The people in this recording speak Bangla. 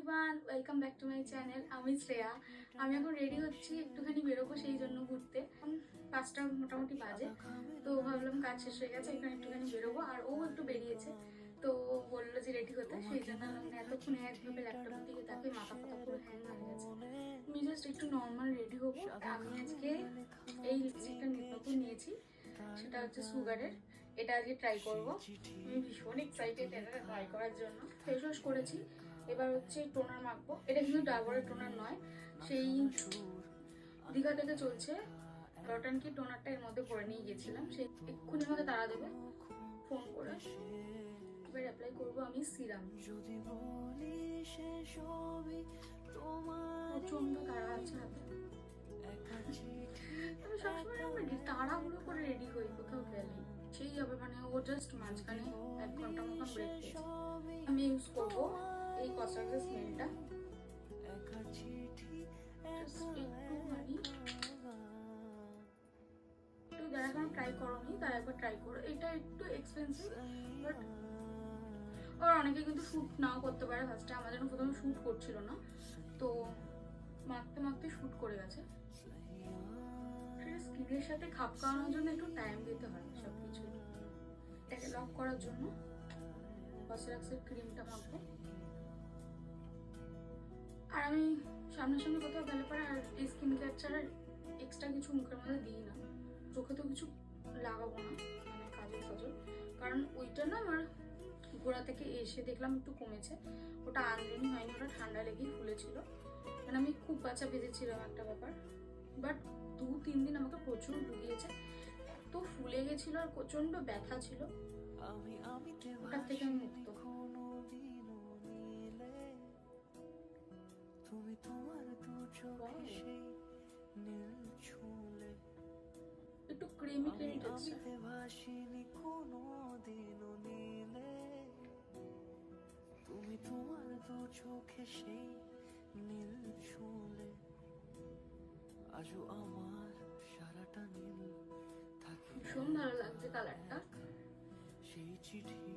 Everyone, welcome back to my channel. আমি শ্রেয়া। আমি এখন রেডি হচ্ছি, একটুখানি বেরোবো, সেই জন্য ঘুরতে। এখন 5টা মোটামুটি বাজে, তো ভাবলাম কাজ শেষ হয়ে গেছে, এখানে একটুখানি বেরোবো। আর ও একটু বেরিয়েছে, তো বললো যে রেডি হতে, সেই জন্য এতক্ষণে একভাবে ল্যাপটপের দিকে তাকে মাথা ফাতা পুরো হ্যাং হয়ে গেছে। আমি জাস্ট একটু নর্মাল রেডি হবো। আমি আজকে এই লিপস্টিকটা নতুন নিয়েছি, সেটা হচ্ছে সুগারের। এটা আজকে ট্রাই করবো। আমি ভীষণ এক্সাইটেড এটা ট্রাই করার জন্য। ফেস ওয়াশ করেছি, এবার হচ্ছে টোনার মাখবো। এটা কিন্তু ডাবরের টোনার নয়, সেই দীঘা থেকে চলছে লটান কি টোনারটা এর মধ্যে ভরে নিয়ে গেছিলাম। সেই এক্ষুনি আমাকে তাড়া দেবে ফোন করে। এবার অ্যাপ্লাই করবো আমি সিরাম। প্রচন্ড তাড়া আছে হাতে। আমি সবসময় আমরা তাড়াহুড়ো করে রেডি হই কোথাও গেলে, সেই হবে মানে ও জাস্ট মাঝখানে 1 ঘন্টা মতন ব্রেক পেয়েছে। আমি ইউজ করবো এই কসমেটিক্স স্মেলটা, একটু যারা এখন ট্রাই করোনি তারা একবার ট্রাই করো। এটা একটু এক্সপেন্সিভ, বাট আর অনেকে কিন্তু শ্যুট নাও করতে পারে। ফার্স্টে আমার জন্য প্রথমে শ্যুট করছিল না, তো মাখতে মাখতে শ্যুট করে গেছে। সেটা স্কিনের সাথে খাপ খাওয়ানোর জন্য একটু টাইম দিতে হয় সব কিছু। এটাকে লক করার জন্য কসমেটিক্সের ক্রিমটা মাখবো। আর আমি সামনাসামনি কোথাও গেলে পরে আর এই স্কিন কেয়ার ছাড়া এক্সট্রা কিছু মুখের মধ্যে দিই না। চোখে তো কিছু লাগাবো না, মানে কাজল ফাজল, কারণ ওইটা না আমার গোড়া থেকে এসে দেখলাম একটু কমেছে। ওটা আনজনই হয়নি, ওটা ঠান্ডা লেগেই ফুলেছিল। মানে আমি খুব বাচ্চা ভেজেছিলাম একটা ব্যাপার, বাট 2-3 দিন আমাকে প্রচুর ভুগিয়েছে। এত ফুলে গেছিল আর প্রচন্ড ব্যথা ছিল, ওটার থেকে আমি মুক্ত। তুমি তোমার দু চোখে সেই নীল ছুলে একটু ক্রিমি ক্রিমি আমি ভাসিনি কোনো দিনও নীলে, তুমি তোমার দু চোখে সেই নীল ছুলে আজও আমার সারাটা নীল থাকে। ভীষণ ভালো লাগছে কালারটা। সেই চিঠি